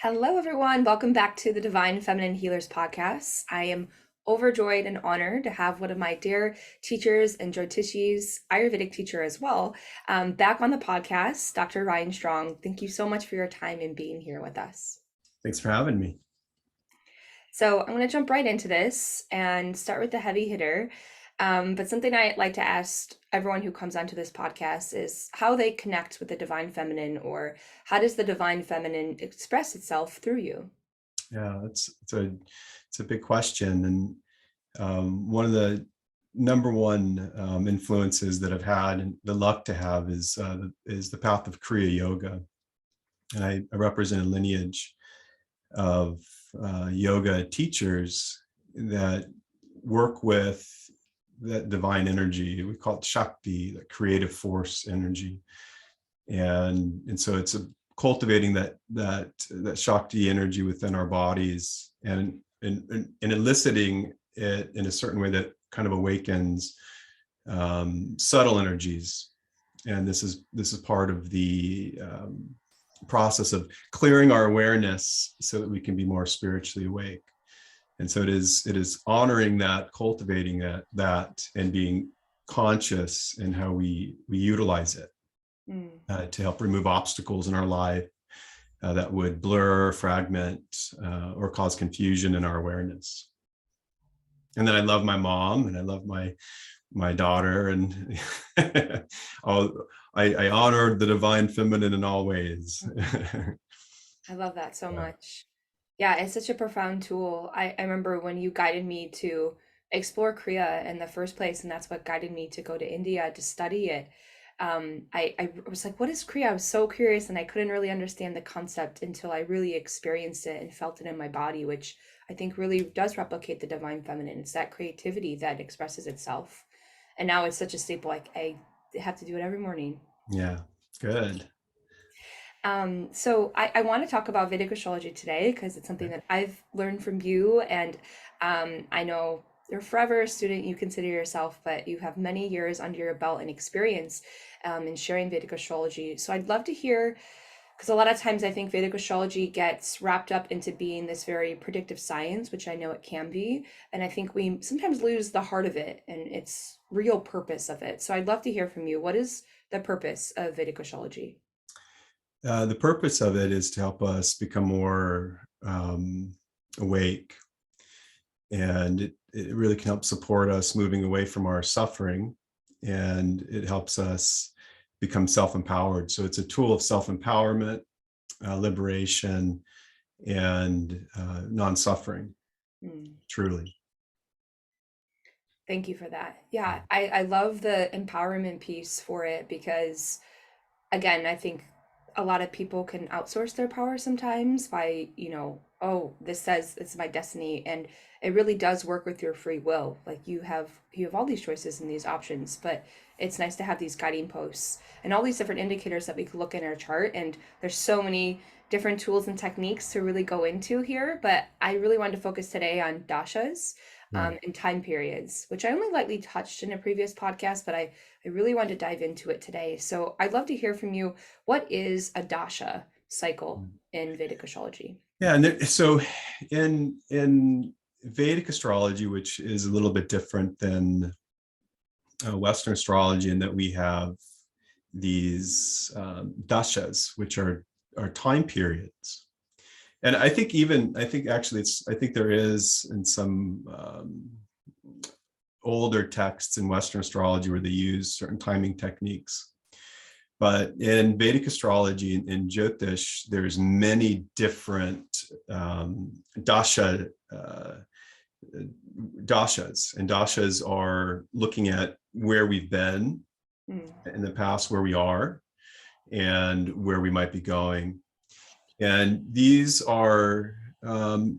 Hello, everyone. Welcome back to the Divine Feminine Healers podcast. I am overjoyed and honored to have one of my dear teachers and Jyotishi's Ayurvedic teacher as well, back on the podcast, Dr. Ryan Strong. Thank you so much for your time and being here with us. Thanks for having me. So I'm going to jump right into this and start with the heavy hitter. But something I like to ask everyone who comes onto this podcast is how they connect with the divine feminine, or how does the divine feminine express itself through you? Yeah, it's a big question, and one of the number one influences that I've had and the luck to have is the path of Kriya Yoga, and I represent a lineage of yoga teachers that work with that divine energy. We call it Shakti, the creative force energy, and so it's cultivating that Shakti energy within our bodies and eliciting it in a certain way that kind of awakens subtle energies. And this is part of the process of clearing our awareness so that we can be more spiritually awake. And so it is honoring that, cultivating that and being conscious in how we utilize it to help remove obstacles in our life that would blur, fragment, or cause confusion in our awareness. And then I love my mom and I love my daughter, and I honor the divine feminine in all ways. I love that so much. Yeah, it's such a profound tool. I remember when you guided me to explore Kriya in the first place, and that's what guided me to go to India to study it. I was like, what is Kriya? I was so curious, and I couldn't really understand the concept until I really experienced it and felt it in my body, which I think really does replicate the divine feminine. It's that creativity that expresses itself. And now it's such a staple, like I have to do it every morning. Yeah, good. So I want to talk about Vedic astrology today because it's something that I've learned from you, and I know you're forever a student, you consider yourself, but you have many years under your belt and experience in sharing Vedic astrology. So I'd love to hear, because a lot of times I think Vedic astrology gets wrapped up into being this very predictive science, which I know it can be, and I think we sometimes lose the heart of it and its real purpose of it. So I'd love to hear from you. What is the purpose of Vedic astrology? The purpose of it is to help us become more awake, and it really can help support us moving away from our suffering, and it helps us become self-empowered. So it's a tool of self-empowerment, liberation, and non-suffering, truly. Thank you for that. Yeah, I love the empowerment piece for it because, again, I think a lot of people can outsource their power sometimes by, oh, this says it's my destiny, and it really does work with your free will. Like you have all these choices and these options, but it's nice to have these guiding posts and all these different indicators that we can look in our chart. And there's so many different tools and techniques to really go into here, but I really wanted to focus today on dashas and time periods, which I only lightly touched in a previous podcast, but I really wanted to dive into it today. So I'd love to hear from you. What is a dasha cycle in Vedic astrology? Yeah, and so in Vedic astrology, which is a little bit different than Western astrology, in that we have these dashas, which are time periods. And I think actually I think there is in some older texts in Western astrology where they use certain timing techniques. But in Vedic astrology, in Jyotish, there's many different dashas, and dashas are looking at where we've been in the past, where we are, and where we might be going. And these are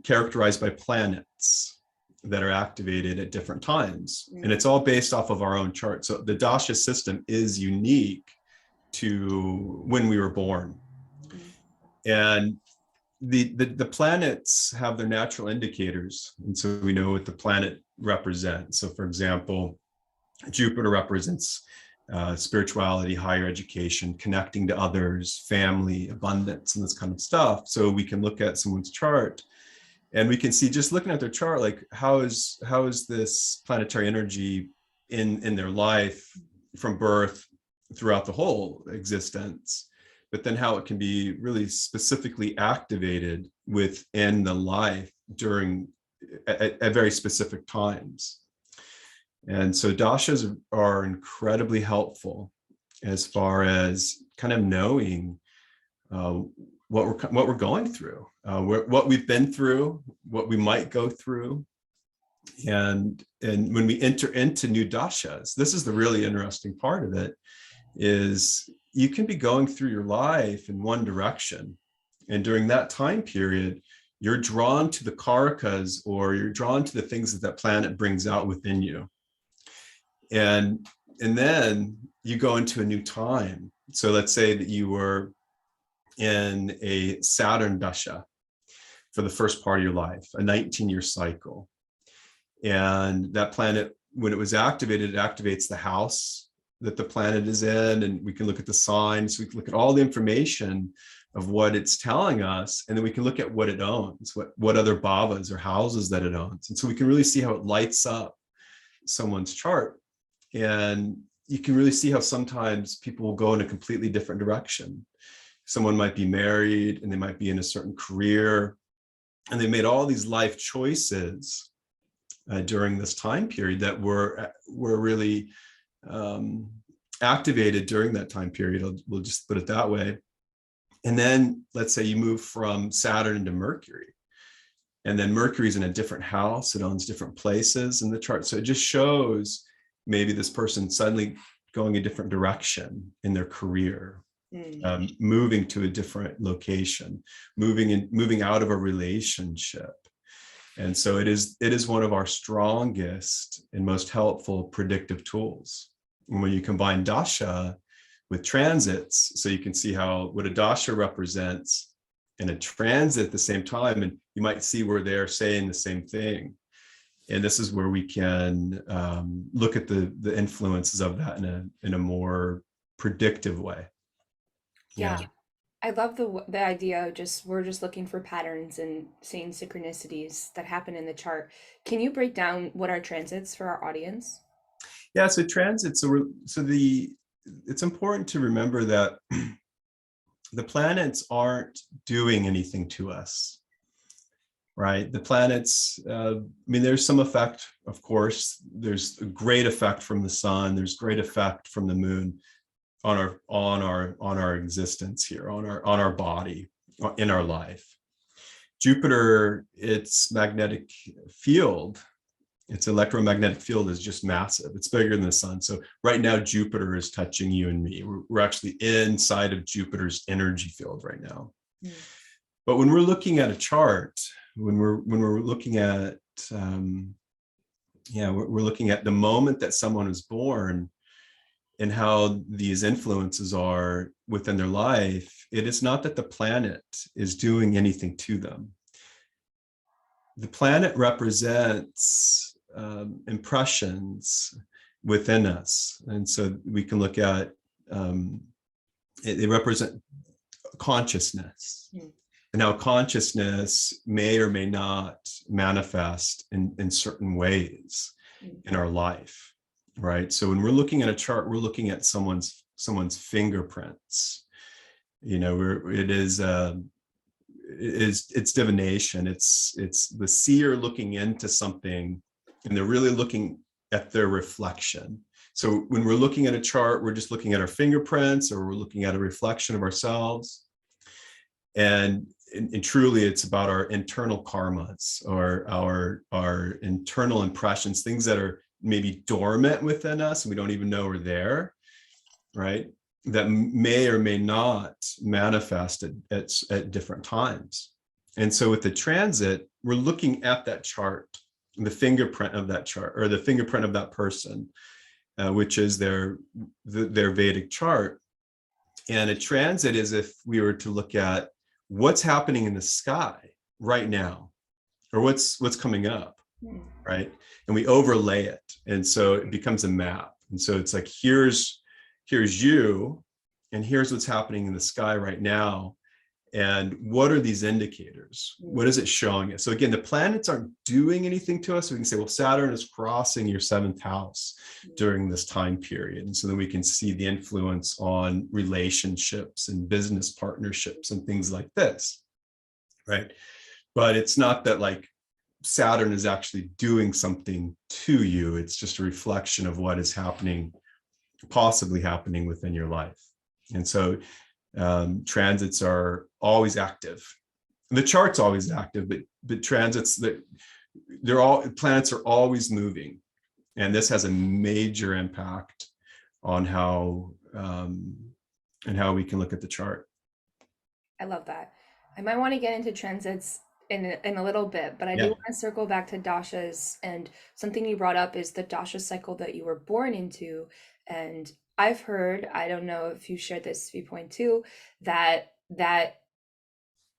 characterized by planets that are activated at different times. And it's all based off of our own chart. So the dasha system is unique to when we were born. And the planets have their natural indicators. And so we know what the planet represents. So for example, Jupiter represents spirituality, higher education, connecting to others, family, abundance, and this kind of stuff. So we can look at someone's chart and we can see, just looking at their chart, like how is this planetary energy in their life from birth throughout the whole existence, but then how it can be really specifically activated within the life during at very specific times. And so dashas are incredibly helpful as far as kind of knowing what we're going through, what we've been through, what we might go through. And when we enter into new dashas, this is the really interesting part of it, is you can be going through your life in one direction. And during that time period, you're drawn to the karakas, or you're drawn to the things that planet brings out within you. And then you go into a new time. So let's say that you were in a Saturn Dasha for the first part of your life, a 19-year cycle. And that planet, when it was activated, it activates the house that the planet is in. And we can look at the signs, we can look at all the information of what it's telling us. And then we can look at what it owns, what other bhavas or houses that it owns. And so we can really see how it lights up someone's chart. And you can really see how sometimes people will go in a completely different direction. Someone might be married and they might be in a certain career, and they made all these life choices during this time period that were really activated during that time period. We'll just put it that way. And then let's say you move from Saturn into Mercury, and then Mercury's in a different house. It owns different places in the chart. So it just shows maybe this person suddenly going a different direction in their career, moving to a different location, moving out of a relationship. And so it is one of our strongest and most helpful predictive tools. And when you combine dasha with transits, so you can see what a dasha represents in a transit at the same time, and you might see where they're saying the same thing. And this is where we can look at the influences of that in a more predictive way. Yeah. I love the idea of we're just looking for patterns and seeing synchronicities that happen in the chart. Can you break down what are transits for our audience? Yeah, so transits. It's important to remember that the planets aren't doing anything to us. Right? The planets, there's some effect, of course. There's a great effect from the sun. There's great effect from the moon on our existence here, on our body, in our life. Jupiter, its magnetic field, its electromagnetic field is just massive. It's bigger than the sun. So right now, Jupiter is touching you and me. We're actually inside of Jupiter's energy field right now. Mm. But when we're looking at a chart, when we're looking at we're looking at the moment that someone is born and how these influences are within their life, it is not that the planet is doing anything to them. The planet represents impressions within us, and so we can look at they represent consciousness. And how consciousness may or may not manifest in certain ways in our life, right? So when we're looking at a chart, we're looking at someone's fingerprints. It's divination. It's the seer looking into something, and they're really looking at their reflection. So when we're looking at a chart, we're just looking at our fingerprints, or we're looking at a reflection of ourselves. And truly, it's about our internal karmas, or our internal impressions, things that are maybe dormant within us and we don't even know are there, right? That may or may not manifest at different times. And so with the transit, we're looking at that chart, the fingerprint of that chart, or the fingerprint of that person, which is their Vedic chart. And a transit is if we were to look at what's happening in the sky right now, or what's coming up, right? And we overlay it. And so it becomes a map. And so it's like, here's here's you, and here's what's happening in the sky right now. And what are these indicators? What is it showing us? So again, the planets aren't doing anything to us. So we can say, well, Saturn is crossing your 7th house during this time period. And so then we can see the influence on relationships and business partnerships and things like this, right? But it's not that like Saturn is actually doing something to you. It's just a reflection of what is happening, possibly happening within your life. And so transits are always active. The chart's always active, but transits, planets are always moving, and this has a major impact on how we can look at the chart. I love that. I might want to get into transits in a little bit, but I do Yeah. want to circle back to dashas, and something you brought up is the dasha cycle that you were born into. And I've heard, I don't know if you shared this viewpoint too, that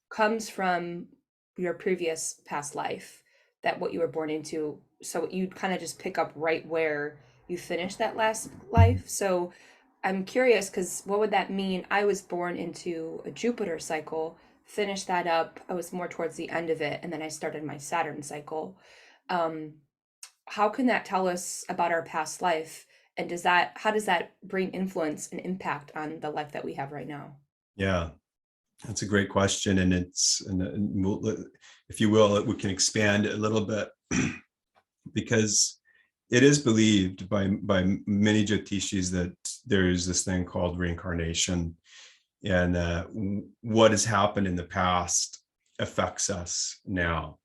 comes from your previous past life, that what you were born into. So you kind of just pick up right where you finished that last life. So I'm curious, because what would that mean? I was born into a Jupiter cycle, finished that up. I was more towards the end of it, and then I started my Saturn cycle. Um, how can that tell us about our past life? And how does that bring influence and impact on the life that we have right now? Yeah, that's a great question. And if you will, we can expand it a little bit because it is believed by many Jyotishis that there is this thing called reincarnation, and what has happened in the past affects us now,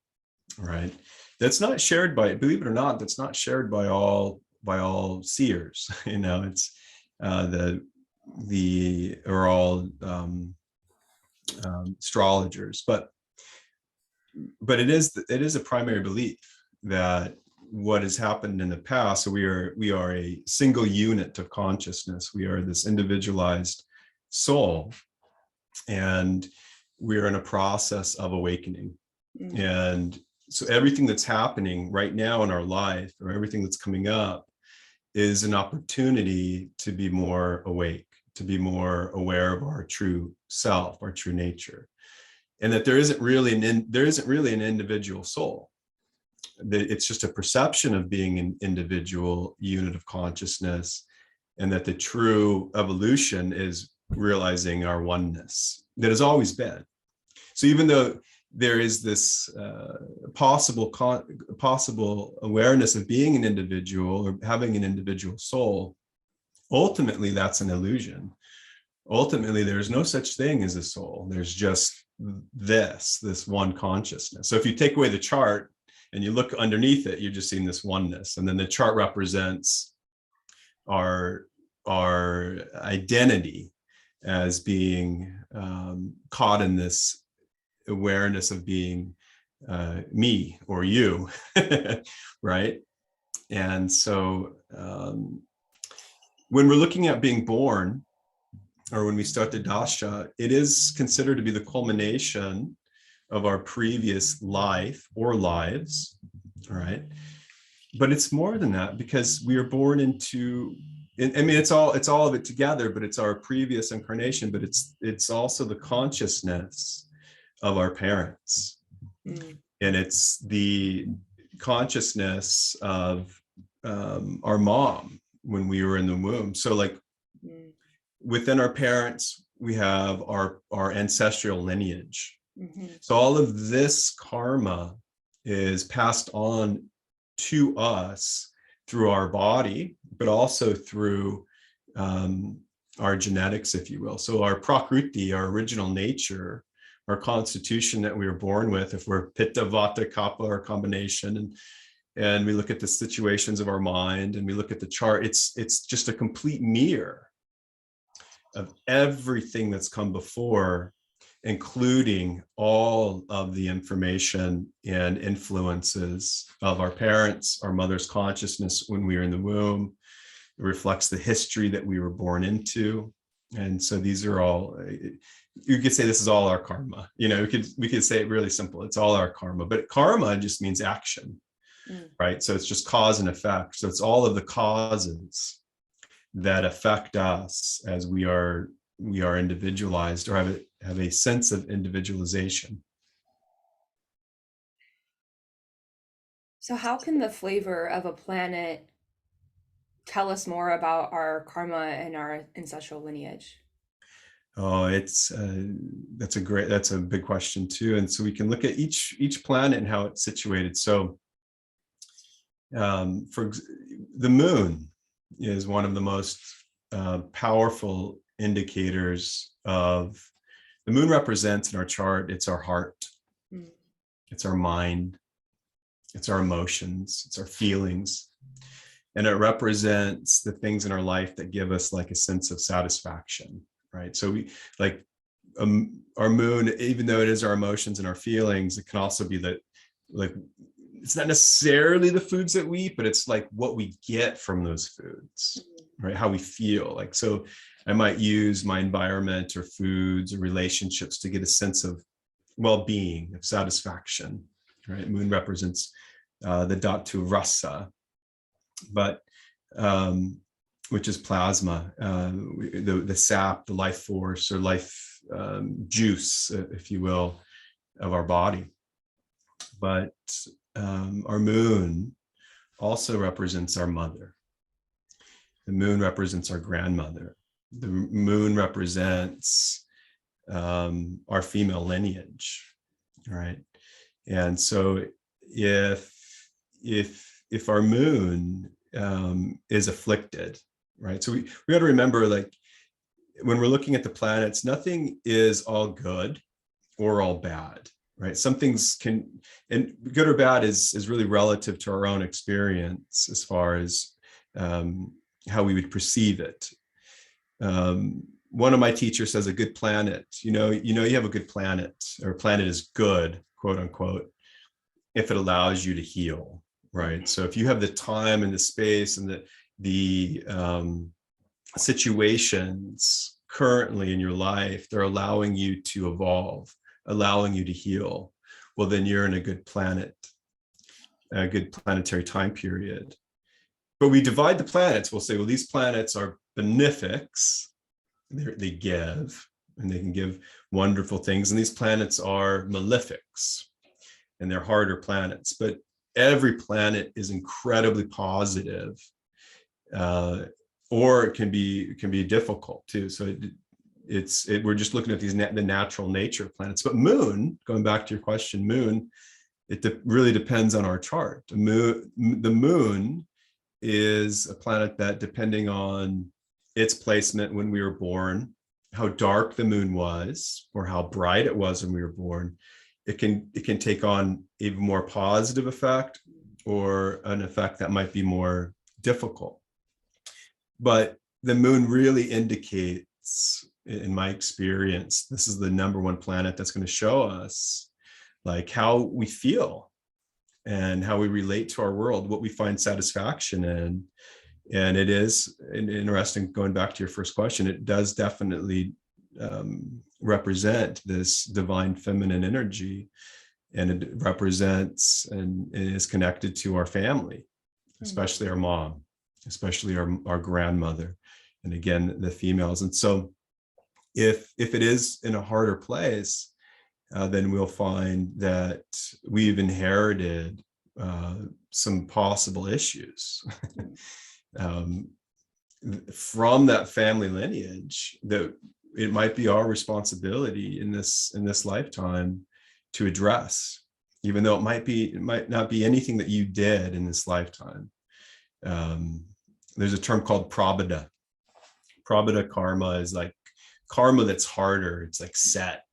right? That's not shared by, believe it or not, that's not shared by all seers. It's are all astrologers, but it is a primary belief that what has happened in the past. So we are a single unit of consciousness. We are this individualized soul, and we're in a process of awakening. And so everything that's happening right now in our life, or everything that's coming up, is an opportunity to be more awake, to be more aware of our true self, our true nature, and that there isn't really an individual soul. That it's just a perception of being an individual unit of consciousness, and that the true evolution is realizing our oneness that has always been. So even though there is this possible awareness of being an individual or having an individual soul, ultimately that's an illusion. Ultimately, there's no such thing as a soul. There's just this one consciousness. So if you take away the chart and you look underneath it, you're just seeing this oneness. And then the chart represents our identity as being caught in this awareness of being me or you, right? And so when we're looking at being born, or when we start the Dasha, it is considered to be the culmination of our previous life or lives, all right? But it's more than that, because we are born into, I mean, it's all of it together, but it's our previous incarnation, but it's also the consciousness of our parents. And it's the consciousness of our mom when we were in the womb. So like within our parents, we have our ancestral lineage. So all of this karma is passed on to us through our body, but also through our genetics, if you will. So our prakriti, our original nature, our constitution that we were born with, if we're pitta, vata, kapha, or combination, and we look at the situations of our mind and we look at the chart, it's just a complete mirror of everything that's come before, including all of the information and influences of our parents, our mother's consciousness when we were in the womb. It reflects the history that we were born into. And so these are all, you could say this is all our karma. We could say it really simple. It's all our karma, but karma just means action, right? So it's just cause and effect. So it's all of the causes that affect us as we are individualized, or have a sense of individualization. So how can the flavor of a planet tell us more about our karma and our ancestral lineage? Oh, that's a big question too. And so we can look at each planet and how it's situated. So the moon is one of the most powerful indicators of. The moon represents in our chart, it's our heart, Mm. it's our mind, it's our emotions, it's our feelings, and it represents the things in our life that give us like a sense of satisfaction, right? So we like our moon, even though it is our emotions and our feelings, it can also be that, like, it's not necessarily the foods that we eat, but it's like what we get from those foods, right? How we feel. Like, so I might use my environment or foods or relationships to get a sense of well-being, of satisfaction, right? Moon represents the dhatu rasa, but which is plasma, the sap, the life force, or life juice, if you will, of our body. But our moon also represents our mother. The moon represents our grandmother. The moon represents our female lineage, right? And so if our moon is afflicted, right? So we got to remember, like, when we're looking at the planets, nothing is all good or all bad, right? Some things can, and good or bad is really relative to our own experience as far as how we would perceive it. One of my teachers says a good planet, you have a good planet, or a planet is good, quote unquote, if it allows you to heal, right? So if you have the time and the space and the situations currently in your life, they're allowing you to evolve, allowing you to heal, well, then you're in a good planet, a good planetary time period. But we divide the planets. We'll say, well, these planets are benefics. They give, and they can give wonderful things. And these planets are malefics, and they're harder planets. But every planet is incredibly positive, or it can be difficult too. So we're just looking at the natural nature of planets. But moon, going back to your question, moon, really depends on our chart. The moon is a planet that, depending on its placement when we were born, how dark the moon was or how bright it was when we were born, it can take on a more positive effect or an effect that might be more difficult. But the moon really indicates, in my experience, this is the number one planet that's going to show us like how we feel and how we relate to our world, what we find satisfaction in. And it is interesting, going back to your first question, it does definitely represent this divine feminine energy, and it represents and is connected to our family, especially our mom, especially our grandmother, and again, the females. And so if it is in a harder place, then we'll find that we've inherited some possible issues from that family lineage, that it might be our responsibility in this lifetime to address, even though it might not be anything that you did in this lifetime. There's a term called prabhada. Prabhada karma is like karma that's harder. It's like set,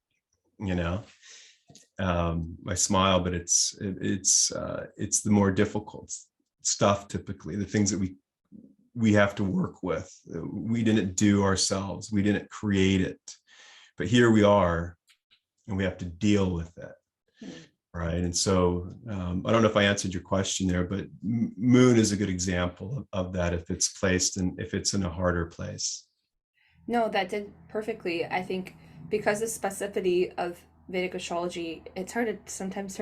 I smile, but it's the more difficult stuff, typically the things that we have to work with. We didn't do ourselves, we didn't create it, but here we are and we have to deal with it, right? And so I don't know if I answered your question there, but moon is a good example of that, if it's placed and if it's in a harder place. No, that did perfectly. I think because the specificity of Vedic astrology, it's hard to sometimes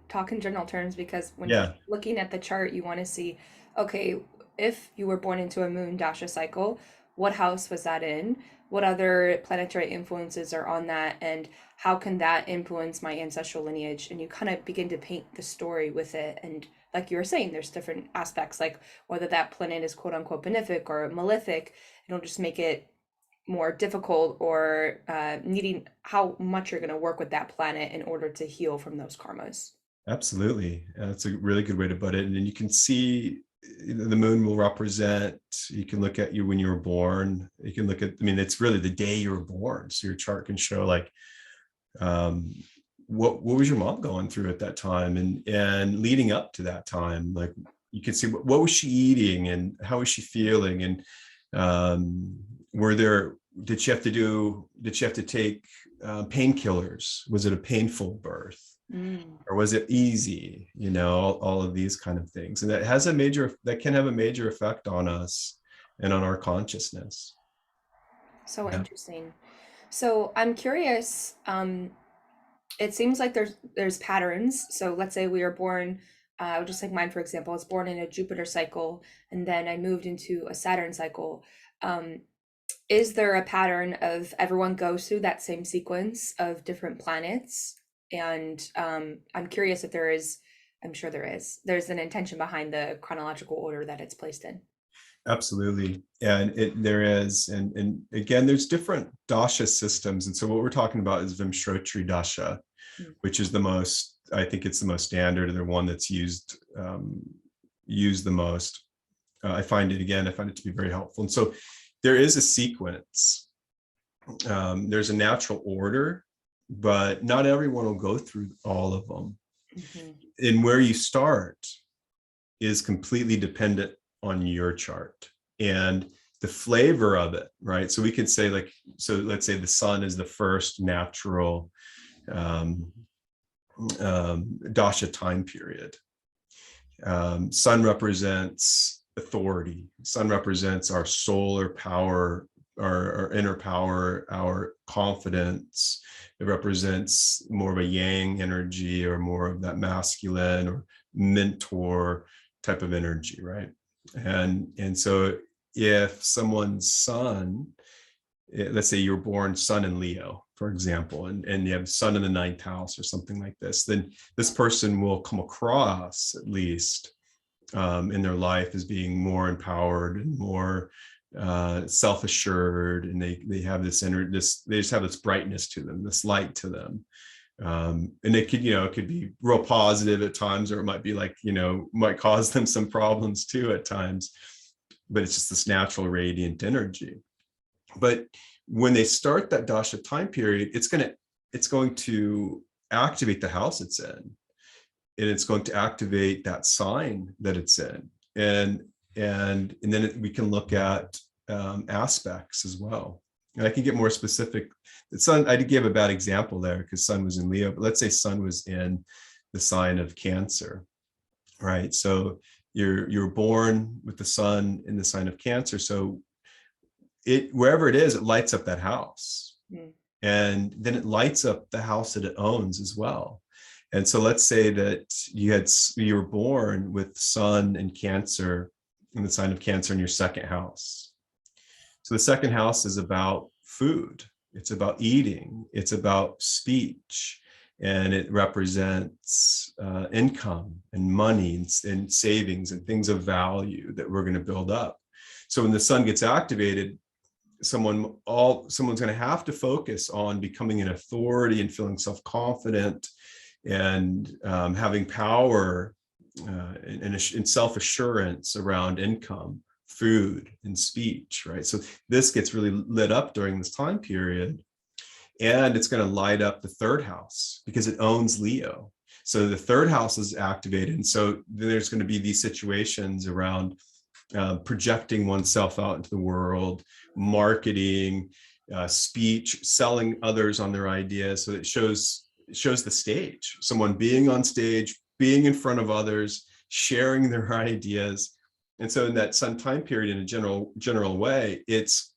talk in general terms, because when you're Yeah. looking at the chart, you want to see, okay, if you were born into a moon dasha cycle, what house was that in? What other planetary influences are on that? And how can that influence my ancestral lineage? And you kind of begin to paint the story with it. And like you were saying, there's different aspects, like whether that planet is quote unquote benefic or malefic, it'll just make it more difficult, or needing how much you're going to work with that planet in order to heal from those karmas. Absolutely. That's a really good way to put it. And then you can see the moon will represent, you can look at you when you were born. You can look at, I mean, it's really the day you were born. So your chart can show like, um, what was your mom going through at that time, and leading up to that time, like you can see what was she eating and how was she feeling, and were there, did she have to take painkillers? Was it a painful birth? Mm. Or was it easy? All of these kind of things. And that can have a major effect on us and on our consciousness. So Yeah, interesting. So I'm curious. It seems like there's patterns. So let's say we were born, just like mine, for example, I was born in a Jupiter cycle, and then I moved into a Saturn cycle. Um, is there a pattern of everyone goes through that same sequence of different planets? And I'm curious if there is. I'm sure there is. There's an intention behind the chronological order that it's placed in. absolutely. And there is, and again, there's different dasha systems. And so what we're talking about is Vimshrotri dasha, Mm. which is I think it's the most standard, and the one that's used the most. I find it to be very helpful. And so there is a sequence. There's a natural order, but not everyone will go through all of them. Mhm. And where you start is completely dependent on your chart and the flavor of it, right? So we could say let's say the sun is the first natural um, dasha time period. Sun represents authority. Sun represents our solar power, our inner power, our confidence. It represents more of a yang energy, or more of that masculine or mentor type of energy, right? And so if someone's sun, let's say you're born sun in Leo, for example, and you have sun in the ninth house or something like this, then this person will come across, at least in their life, as being more empowered and more self-assured, and they have they just have this brightness to them, this light to them. And it could be real positive at times, or it might be like, might cause them some problems too at times, but it's just this natural radiant energy. But when they start that dasha time period, it's going to activate the house it's in, and it's going to activate that sign that it's in, and then we can look at aspects as well. And I can get more specific. The sun, I did give a bad example there because sun was in Leo, but let's say sun was in the sign of Cancer, right? So you're born with the sun in the sign of Cancer. So wherever it is, it lights up that house. Mm. And then it lights up the house that it owns as well. And so let's say that you were born with sun and Cancer in the sign of Cancer in your second house. So the second house is about food. It's about eating. It's about speech. And it represents income and money and savings and things of value that we're going to build up. So when the sun gets activated, someone's going to have to focus on becoming an authority and feeling self-confident and having power and self-assurance around income, food, and speech, right? So this gets really lit up during this time period, and it's going to light up the third house because it owns Leo. So the third house is activated, and so there's going to be these situations around projecting oneself out into the world, marketing, speech, selling others on their ideas. So it shows the stage, someone being on stage, being in front of others, sharing their ideas. And so in that sun time period, in a general way, it's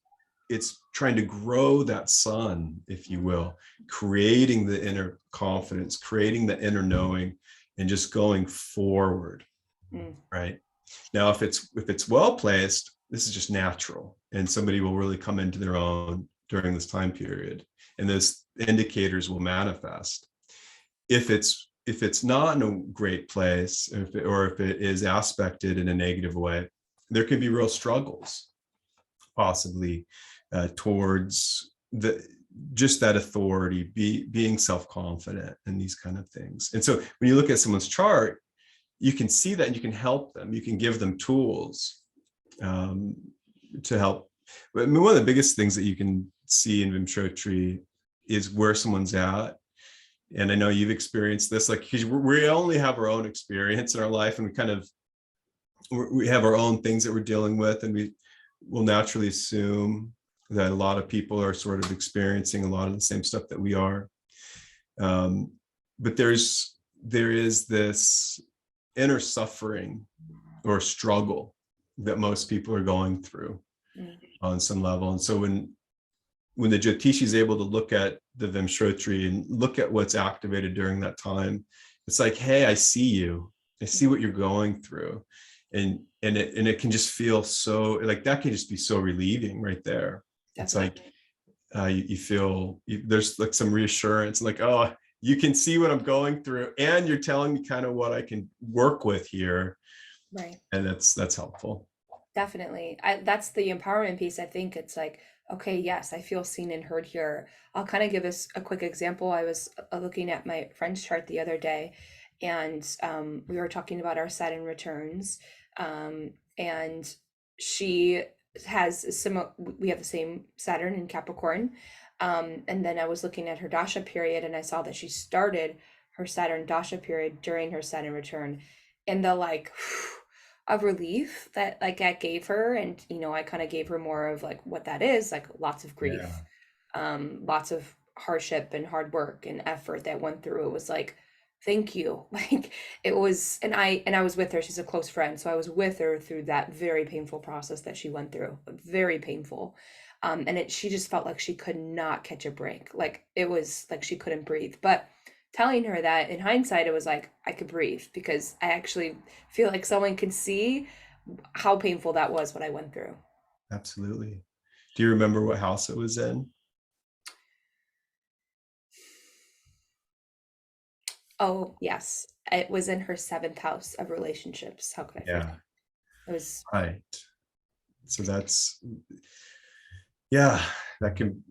trying to grow that sun, if you will, creating the inner confidence, creating the inner knowing, and just going forward, Mm. right? Now, if it's well placed, this is just natural, and somebody will really come into their own during this time period, and those indicators will manifest. If it's not in a great place, or if it is aspected in a negative way, there can be real struggles, possibly towards just that authority, being self-confident, and these kind of things. And so when you look at someone's chart, you can see that, and you can help them. You can give them tools to help. I mean, one of the biggest things that you can see in Vimshotri is where someone's at. And I know you've experienced this, like, because we only have our own experience in our life, and we have our own things that we're dealing with, and we will naturally assume that a lot of people are sort of experiencing a lot of the same stuff that we are. But there is this inner suffering or struggle that most people are going through on some level. And so when the Jyotishi is able to look at the Vimshotri and look at what's activated during that time, it's like, hey, I see you. I see what you're going through. And it can just feel so, like, that can just be so relieving right there. Definitely. It's like you feel there's like some reassurance, like, oh, you can see what I'm going through, and you're telling me kind of what I can work with here. Right. And that's helpful. Definitely. That's the empowerment piece. I think it's like, okay, yes, I feel seen and heard here. I'll kind of give us a quick example. I was looking at my friend's chart the other day, and we were talking about our Saturn returns. And she has we have the same Saturn in Capricorn. And then I was looking at her Dasha period, and I saw that she started her Saturn Dasha period during her Saturn return. And the like of relief that like I gave her, and I kind of gave her more of like what that is, like lots of grief, lots of hardship and hard work and effort that went through. It was like, thank you. Like it was, and I was with her. She's a close friend, so I was with her through that very painful process that she went through, very painful. And she just felt like she could not catch a break. Like it was like she couldn't breathe. But telling her that in hindsight, it was like I could breathe, because I actually feel like someone could see how painful that was, what I went through. Absolutely. Do you remember what house it was in? Oh, yes. It was in her 7th house of relationships. How could I forget? It was right. So that's, yeah, that can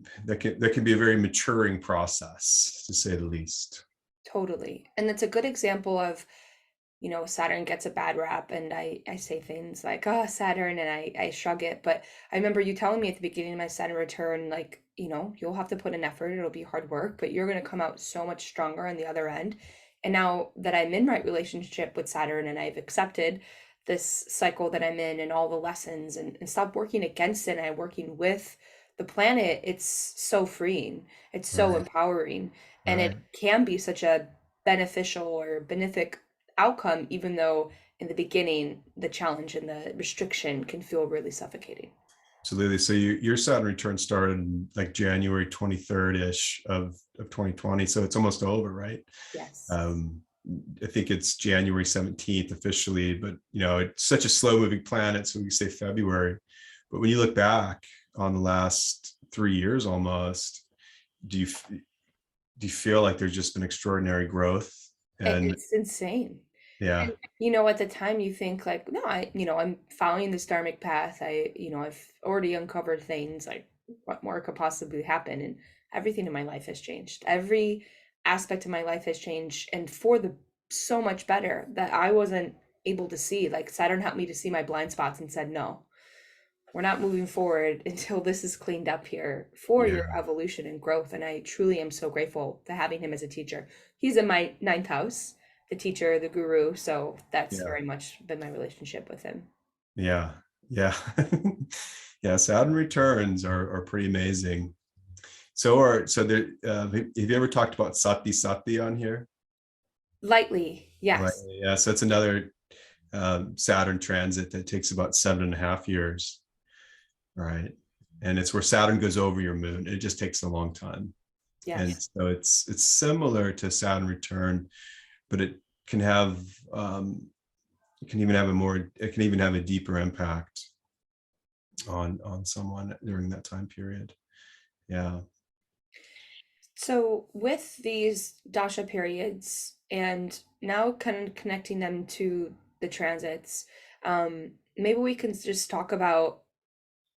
be a very maturing process, to say the least. Totally. And it's a good example of, Saturn gets a bad rap, and I say things like, oh, Saturn, and I shrug it. But I remember you telling me at the beginning of my Saturn return, like, you'll have to put in effort. It'll be hard work, but you're going to come out so much stronger on the other end. And now that I'm in right relationship with Saturn, and I've accepted this cycle that I'm in and all the lessons, and stop working against it, and I'm working with the planet, it's so freeing. It's so empowering. And it can be such a beneficial or benefic outcome, even though in the beginning the challenge and the restriction can feel really suffocating. Absolutely. So your Saturn return started in like January 23rd-ish of 2020. So it's almost over, right? Yes. I think it's January 17th officially, but it's such a slow moving planet, so we say February. But when you look back on the last 3 years almost, do you feel like there's just been extraordinary growth? And it's insane. yeah. And, at the time you think like, no, I'm following this dharmic path. I've already uncovered things, like what more could possibly happen? And everything in my life has changed. Every aspect of my life has changed, and for the so much better, that I wasn't able to see. Like Saturn helped me to see my blind spots and said, no, we're not moving forward until this is cleaned up here for your evolution and growth. And I truly am so grateful to having him as a teacher. He's in my 9th house, the teacher, the guru. So that's very much been my relationship with him. Yeah. Yeah. Yeah. Saturn returns are pretty amazing. So there, have you ever talked about Sati on here? Lightly, yes. Lightly, yeah. So it's another Saturn transit that takes about 7.5 years. Right. And it's where Saturn goes over your moon. It just takes a long time. Yes. And so it's similar to Saturn return, but it can have It can even have a deeper impact on someone during that time period. Yeah. So, with these dasha periods, and now kind of connecting them to the transits, maybe we can just talk about,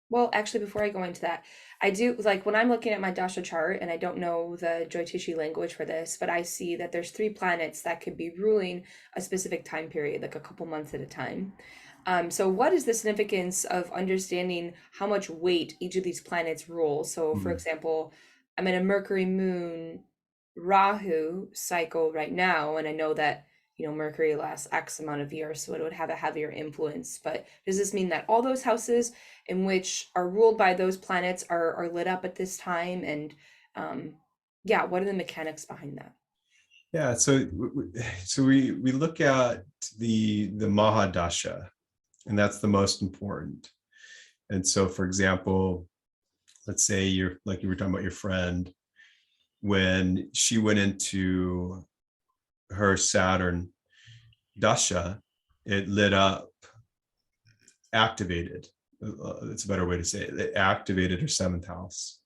well, actually, before I go into that, I do like when I'm looking at my dasha chart, and I don't know the Jyotishi language for this, but I see that there's three planets that could be ruling a specific time period, like a couple months at a time. So what is the significance of understanding how much weight each of these planets rule? So, for Mm. example, I'm in a Mercury Moon Rahu cycle right now, and I know that, Mercury lasts X amount of years, so it would have a heavier influence. But does this mean that all those houses in which are ruled by those planets are lit up at this time? And yeah, what are the mechanics behind that? Yeah. So we look at the Mahadasha, and that's the most important. And so, for example, let's say you're like you were talking about your friend, when she went into her Saturn Dasha, it lit up, activated. It's a better way to say it. It activated her seventh house.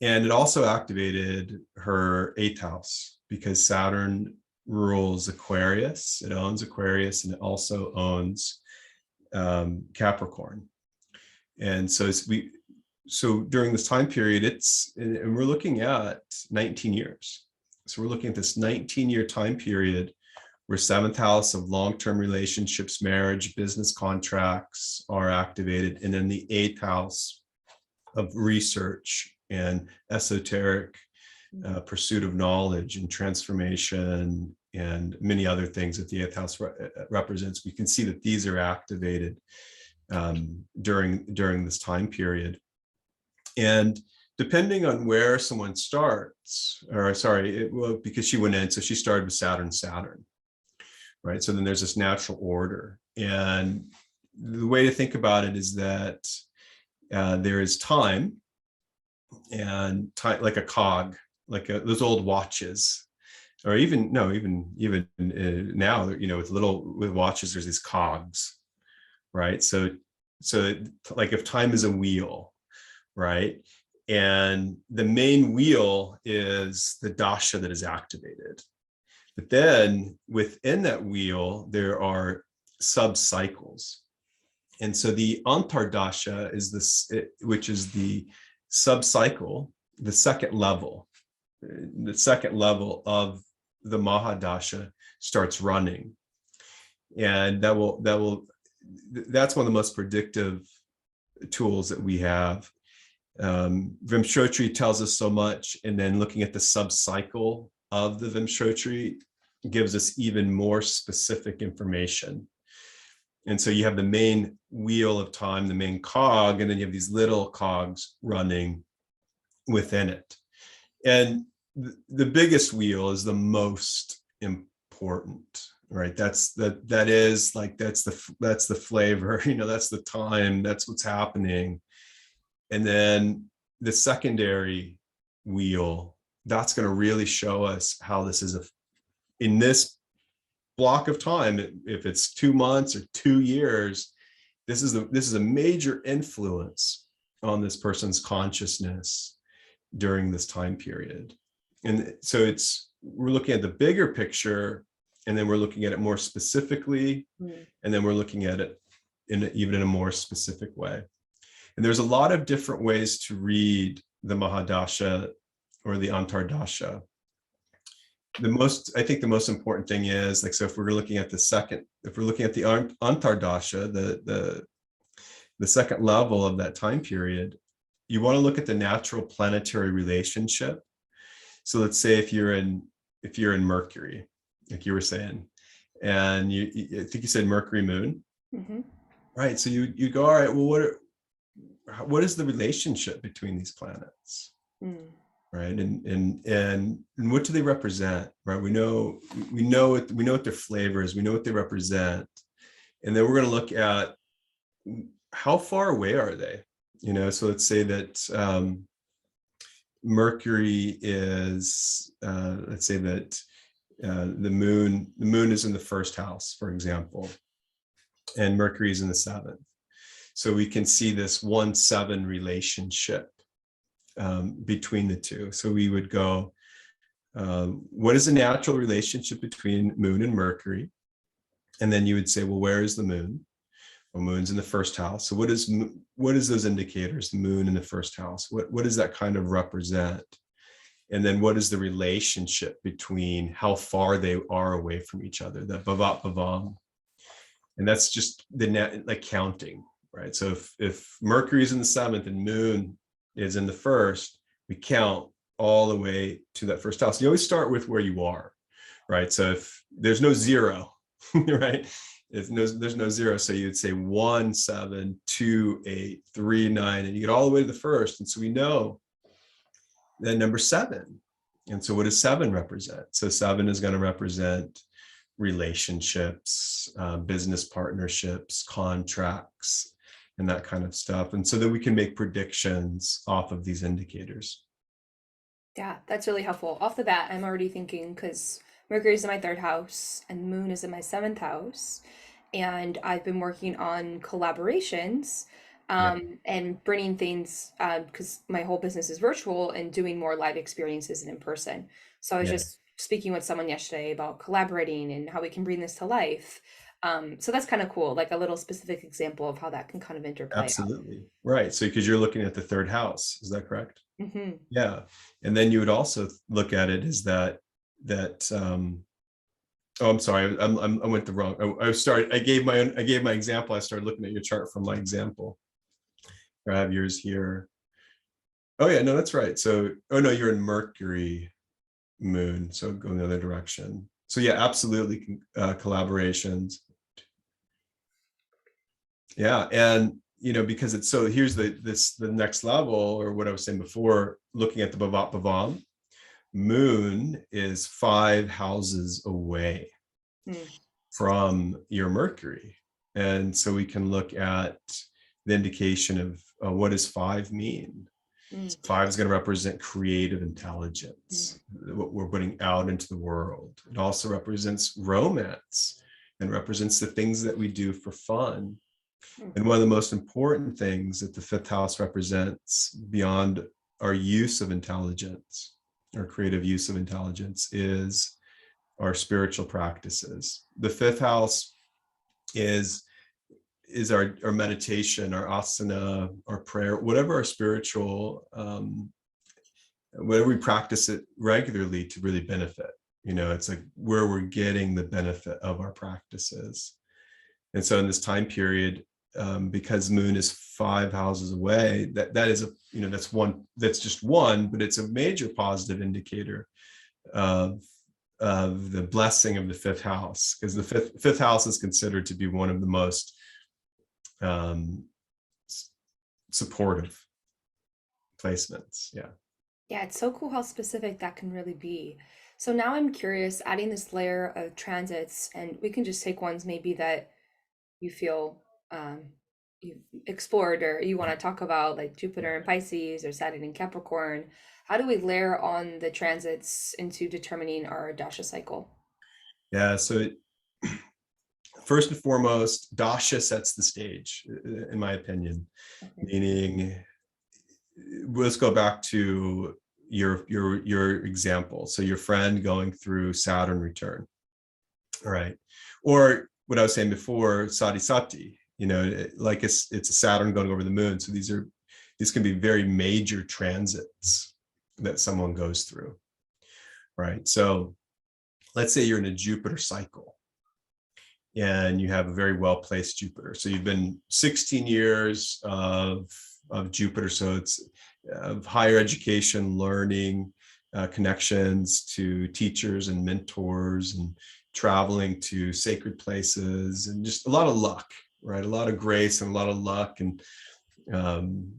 And it also activated her eighth house because Saturn rules Aquarius. It owns Aquarius and it also owns Capricorn. And so during this time period, and we're looking at 19 years. So we're looking at this 19-year time period where seventh house of long-term relationships, marriage, business contracts are activated. And then the eighth house of research and esoteric pursuit of knowledge and transformation and many other things that the eighth house represents. We can see that these are activated during this time period. And depending on where someone starts, or sorry, because she went in, so she started with Saturn, right? So then there's this natural order. And the way to think about it is that there is time, and time like a cog, like those old watches, or even now, with watches, there's these cogs, right? So like if time is a wheel, right? And the main wheel is the dasha that is activated. But then within that wheel, there are sub-cycles. And so the Antardasha is which is the sub-cycle, the second level of the Mahadasha starts running. And that's one of the most predictive tools that we have. Vimshotri tells us so much, and then looking at the sub-cycle of the Vimshotri gives us even more specific information. And so you have the main wheel of time, the main cog, and then you have these little cogs running within it. And the biggest wheel is the most important, right? That's the flavor, that's the time, that's what's happening. And then the secondary wheel, that's going to really show us how this is in this block of time. If it's 2 months or 2 years, this is a major influence on this person's consciousness during this time period. And so we're looking at the bigger picture, and then we're looking at it more specifically, and then we're looking at it even in a more specific way. And there's a lot of different ways to read the Mahadasha or the Antardasha. I think the most important thing is, like, so if we're looking at the Antardasha, the second level of that time period, you want to look at the natural planetary relationship. So let's say if you're in Mercury, like you were saying, and I think you said Mercury Moon, right? So you go, all right, well, what is the relationship between these planets, right? And what do they represent, right? We know what their flavor is, we know what they represent, and then we're going to look at how far away are they, So let's say that Mercury is, let's say that The moon is in the first house, for example, and Mercury is in the seventh. So we can see this 1-7 relationship between the two. So we would go, what is the natural relationship between moon and Mercury? And then you would say, well, where is the moon? Well, moon's in the first house. So what is those indicators, the moon in the first house? What does that kind of represent? And then what is the relationship between how far they are away from each other, the bhavat bhavam? And that's just like counting, right? So if Mercury is in the seventh and moon is in the first, we count all the way to that first house. You always start with where you are, right? So if there's no zero, right? There's no zero. So you'd say 1, 7, 2, 8, 3, 9, and you get all the way to the first. And so we know that number 7. And so what does 7 represent? So 7 is going to represent relationships, business partnerships, contracts, and that kind of stuff. And so that we can make predictions off of these indicators. Yeah, that's really helpful. Off the bat, I'm already thinking, because Mercury is in my third house and the moon is in my seventh house. And I've been working on collaborations, Yeah, and bringing things, because my whole business is virtual, and doing more live experiences and in person. So I was yeah. just speaking with someone yesterday about collaborating and how we can bring this to life. So that's kind of cool, like a little specific example of how that can kind of interplay out. Absolutely. Right. So because you're looking at the third house, is that correct? Hmm. Yeah. And then you would also look at it as that oh, I'm sorry, I went the wrong. I gave my example. I started looking at your chart from my example. I have yours here. Oh yeah, no, that's right. So, oh no, you're in Mercury moon. So go in the other direction. So yeah, absolutely, collaborations. Yeah, and because it's so, here's the next level, or what I was saying before, looking at the Bhavat Bhavam, moon is 5 houses away Mm, from your Mercury. And so we can look at the indication of what does 5 mean? mm, So 5 is going to represent creative mm, intelligence, what we're putting out into the world. It also represents romance and represents the things that we do for fun. mm, And one of the most important things that the 5th house represents beyond our use of intelligence, our creative use of intelligence, is our spiritual practices. The 5th house is our meditation, our asana, our prayer, whatever our spiritual, whatever we practice it regularly to really benefit. It's like where we're getting the benefit of our practices. And so in this time period, because moon is 5 houses away, that is that's just one, but it's a major positive indicator of the blessing of the 5th house, because the fifth house is considered to be one of the most um, supportive placements. Yeah. Yeah, it's so cool how specific that can really be. So now I'm curious, adding this layer of transits, and we can just take ones maybe that you feel, you've explored or you want to talk about, like Jupiter in Pisces or Saturn in Capricorn. How do we layer on the transits into determining our Dasha cycle? Yeah. So first and foremost, Dasha sets the stage, in my opinion, Okay. meaning, let's go back to your example. So your friend going through Saturn return, all right? Or what I was saying before, Sati Sati, like it's a Saturn going over the moon. So these can be very major transits that someone goes through, right? So let's say you're in a Jupiter cycle and you have a very well-placed Jupiter. So you've been 16 years of Jupiter. So it's of higher education, learning, connections to teachers and mentors, and traveling to sacred places, and just a lot of luck, right? A lot of grace and a lot of luck, and um,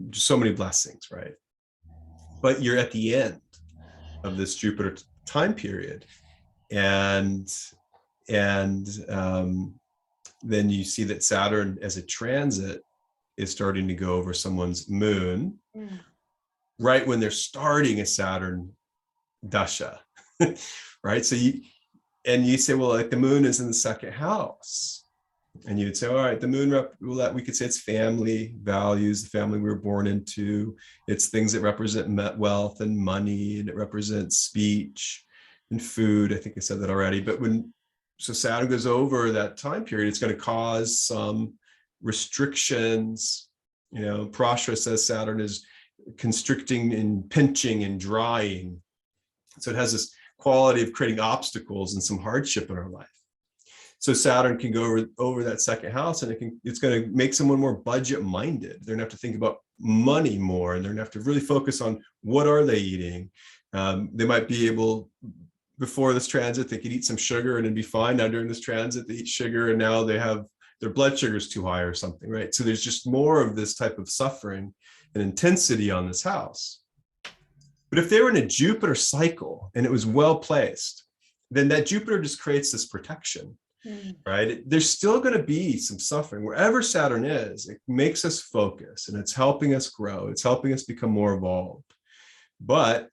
just so many blessings, right? But you're at the end of this Jupiter time period, and then you see that Saturn as a transit is starting to go over someone's moon Mm, right when they're starting a Saturn dasha. right? So you say, well, like the moon is in the second house. And you'd say, all right, the moon we could say it's family values, the family we were born into. It's things that represent wealth and money, and it represents speech and food. I think I said that already. But so Saturn goes over that time period, it's going to cause some restrictions. Prashra says Saturn is constricting and pinching and drying. So it has this quality of creating obstacles and some hardship in our life. So Saturn can go over that second house, and it's going to make someone more budget minded. They're going to have to think about money more, and they're going to have to really focus on what are they eating. They might be able, before this transit, they could eat some sugar and it'd be fine. Now during this transit, they eat sugar and now they have their blood sugar is too high or something, right? So there's just more of this type of suffering and intensity on this house. But if they were in a Jupiter cycle and it was well placed, then that Jupiter just creates this protection. Right? There's still going to be some suffering wherever Saturn is. It makes us focus and it's helping us grow. It's helping us become more evolved. But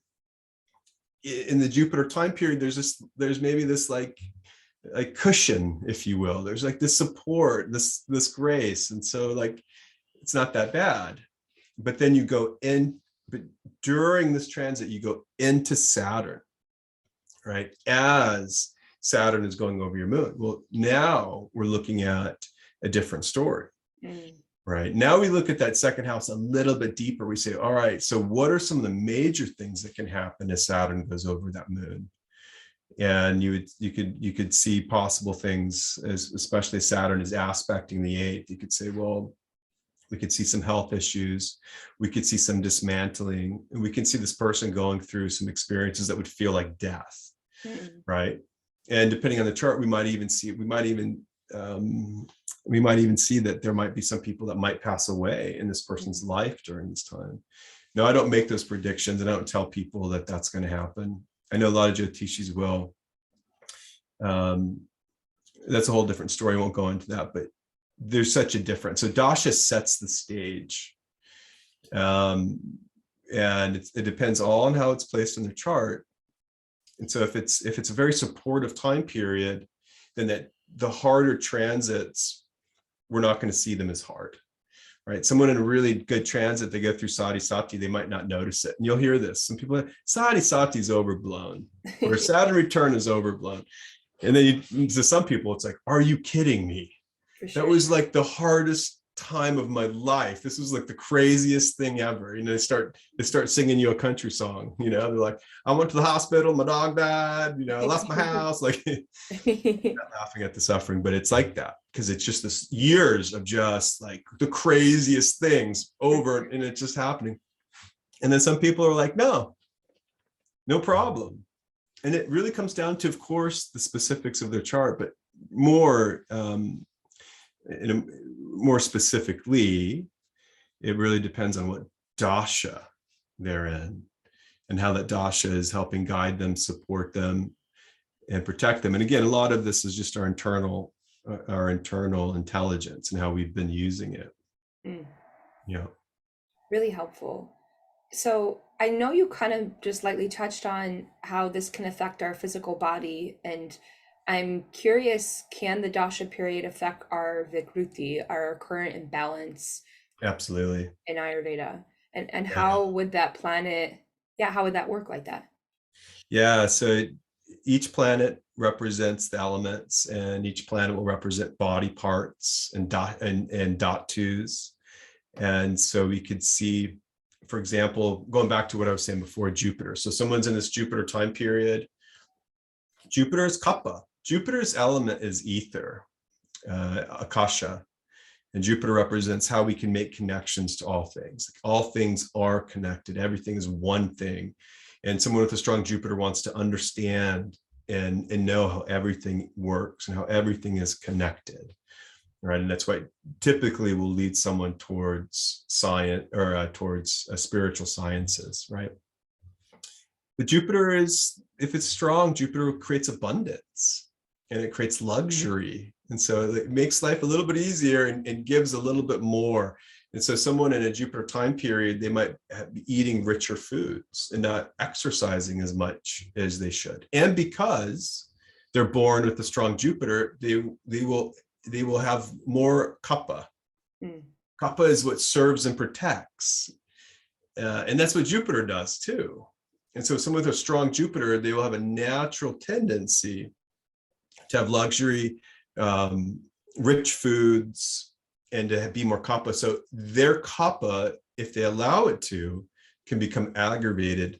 in the Jupiter time period, there's maybe this like cushion, if you will. There's like this support, this grace. And so like, it's not that bad. But then you go in, but during this transit, you go into Saturn, right? As Saturn is going over your moon. Well, now we're looking at a different story, right? Now we look at that second house a little bit deeper. We say, all right, so what are some of the major things that can happen as Saturn goes over that moon? And you could see possible things, especially Saturn is aspecting the 8th. You could say, well, we could see some health issues. We could see some dismantling, and we can see this person going through some experiences that would feel like death, right? And depending on the chart, we might even see that there might be some people that might pass away in this person's life during this time. Now, I don't make those predictions, and I don't tell people that that's going to happen. I know a lot of Jyotishis will. That's a whole different story. I won't go into that, but there's such a difference. So Dasha sets the stage, and it depends all on how it's placed in the chart. And so if it's a very supportive time period, then that the harder transits, we're not going to see them as hard, right? Someone in a really good transit, they go through Sati Sati, they might not notice it. And you'll hear this. Some people are, Sati Sati is overblown, or Saturn return is overblown. And then to some people, it's like, are you kidding me? Sure. That was like the hardest time of my life. This was like the craziest thing ever. They start singing you a country song. They're like, I went to the hospital, my dog died, I lost my house. Like, not laughing at the suffering, but it's like that because it's just this years of just like the craziest things over, and it's just happening. And then some people are like, no problem. And it really comes down to, of course, the specifics of their chart, but more specifically, it really depends on what dasha they're in and how that dasha is helping guide them, support them, and protect them. And again, a lot of this is just our internal intelligence and how we've been using it. Really helpful. So I know you kind of just lightly touched on how this can affect our physical body, and I'm curious, can the Dasha period affect our Vikruti, our current imbalance? Absolutely. In Ayurveda? And how would that planet, how would that work like that? Yeah, so each planet represents the elements, and each planet will represent body parts and dhatus. And so we could see, for example, going back to what I was saying before, Jupiter. So someone's in this Jupiter time period. Jupiter is kapha. Jupiter's element is ether, akasha. And Jupiter represents how we can make connections to all things. All things are connected. Everything is one thing. And someone with a strong Jupiter wants to understand and know how everything works and how everything is connected. Right. And that's why typically will lead someone towards science or towards spiritual sciences. Right. But Jupiter is, if it's strong, Jupiter creates abundance and it creates luxury. And so it makes life a little bit easier and gives a little bit more. And so someone in a Jupiter time period, they might be eating richer foods and not exercising as much as they should. And because they're born with a strong Jupiter, they will have more kapha. Mm. Kapha is what serves and protects. And that's what Jupiter does too. And so someone with a strong Jupiter, they will have a natural tendency to have luxury, rich foods, and to be more kapha. So their kapha, if they allow it to, can become aggravated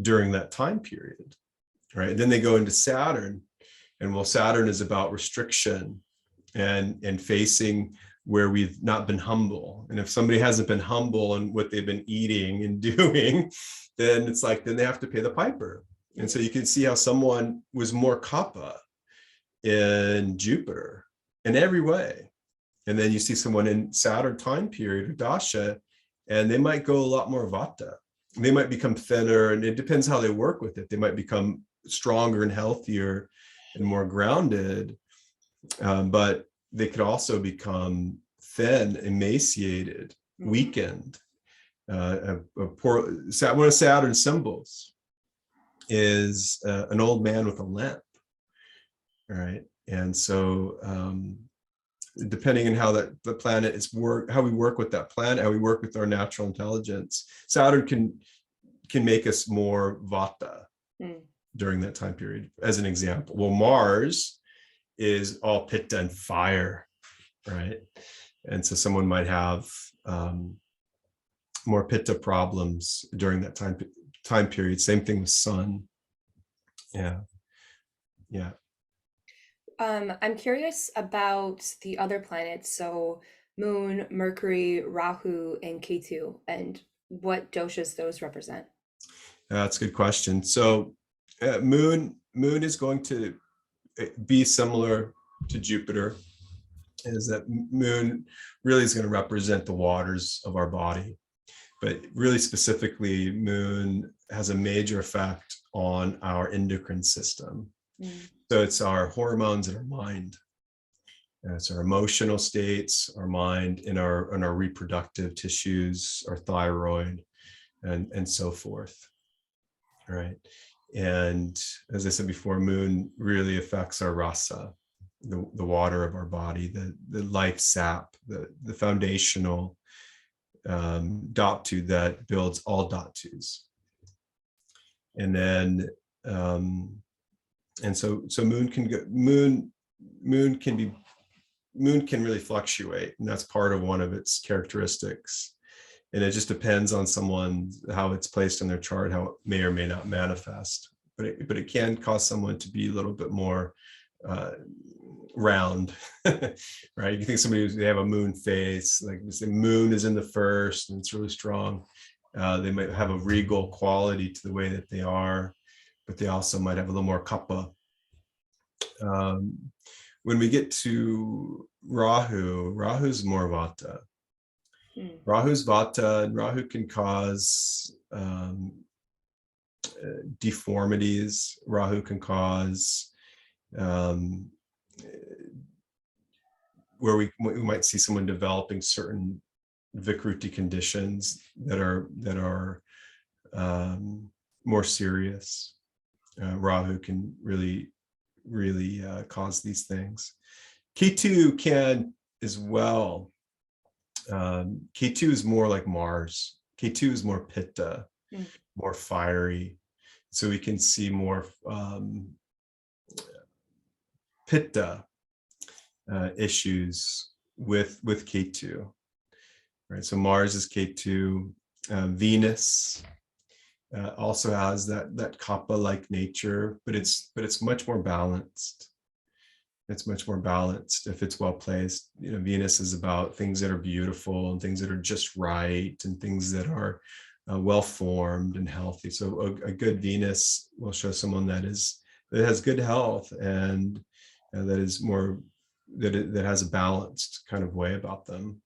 during that time period, right? And then they go into Saturn, and well, Saturn is about restriction and facing where we've not been humble. And if somebody hasn't been humble in what they've been eating and doing, then it's like, then they have to pay the piper. And so you can see how someone was more kapha in Jupiter in every way. And then you see someone in Saturn time period or Dasha, and they might go a lot more vata. They might become thinner, and it depends how they work with it. They might become stronger and healthier and more grounded, but they could also become thin, emaciated, weakened. One of Saturn's symbols is an old man with a limp, right? And so depending on how the planet is how we work with that planet, how we work with our natural intelligence, Saturn can make us more vata during that time period, as an example. Well, Mars is all pitta and fire, right? And so someone might have more pitta problems during that time period. Same thing with Sun. Yeah. I'm curious about the other planets, so Moon, Mercury, Rahu, and Ketu, and what doshas those represent. That's a good question. So Moon is going to be similar to Jupiter, is that Moon really is going to represent the waters of our body. But really specifically, Moon has a major effect on our endocrine system. So it's our hormones and our mind. It's our emotional states, our mind, and our reproductive tissues, our thyroid, and so forth. Right. And as I said before, Moon really affects our rasa, the water of our body, the life sap, the foundational dhatu that builds all dhatus. And then and so Moon can really fluctuate, and that's part of one of its characteristics. And it just depends on someone, how it's placed in their chart, how it may or may not manifest. But it can cause someone to be a little bit more round, right? You think they have a moon face, like the Moon is in the first and it's really strong. They might have a regal quality to the way that they are, but they also might have a little more kapha. When we get to Rahu's more vata. Rahu's vata, and Rahu can cause deformities. Rahu can cause where we might see someone developing certain vikruti conditions that are more serious. Rahu can really cause these things. Ketu can as well. Ketu is more like Mars. Ketu is more pitta, more fiery. So we can see more pitta issues with Ketu. Right. So Mars is Ketu. Venus also has that kapha-like nature, but it's much more balanced. It's much more balanced if it's well placed. Venus is about things that are beautiful and things that are just right and things that are well formed and healthy. So a good Venus will show someone that has good health and that is more that has a balanced kind of way about them.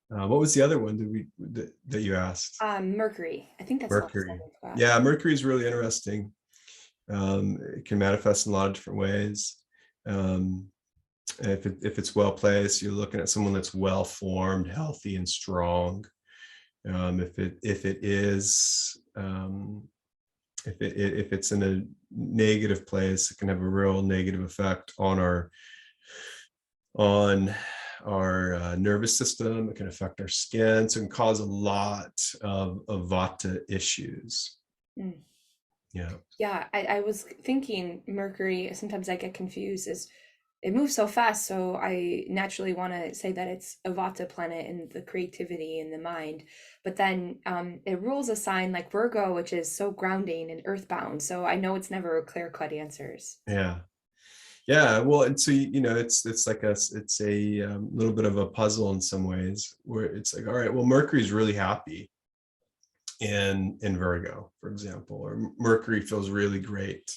What was the other one that you asked? Mercury. I think that's Mercury. Yeah, Mercury is really interesting. It can manifest in a lot of different ways. If it's well placed, you're looking at someone that's well formed, healthy, and strong. If it's in a negative place, it can have a real negative effect on our nervous system. It can affect our skin, so it can cause a lot of vata issues. Mm. Yeah. Yeah, I was thinking Mercury, sometimes I get confused, is it moves so fast, so I naturally want to say that it's a Vata planet and the creativity and the mind. But then it rules a sign like Virgo, which is so grounding and earthbound. So I know it's never clear-cut answers. Yeah. Yeah, well, and so it's like it's a little bit of a puzzle in some ways, where it's like, all right, well, Mercury's really happy in Virgo, for example, or Mercury feels really great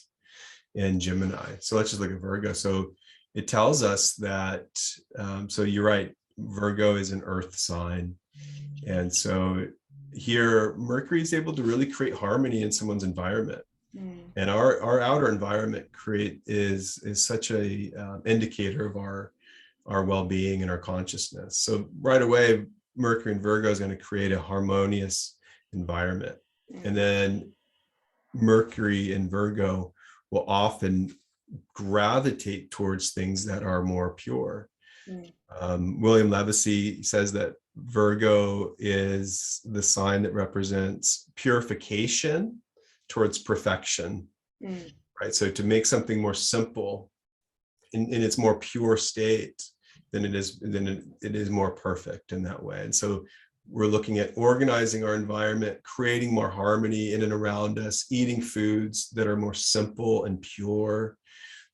in Gemini. So let's just look at Virgo. So it tells us that, so you're right, Virgo is an earth sign. And so here, Mercury is able to really create harmony in someone's environment. Mm, And our outer environment is such a indicator of our well-being and our consciousness. So right away, Mercury in Virgo is going to create a harmonious environment. And mm, then Mercury in Virgo will often gravitate towards things that are more pure. mm, William Levesey says that Virgo is the sign that represents purification towards perfection, mm, right? So to make something more simple in its more pure state, then it is more perfect in that way. And so we're looking at organizing our environment, creating more harmony in and around us, eating foods that are more simple and pure,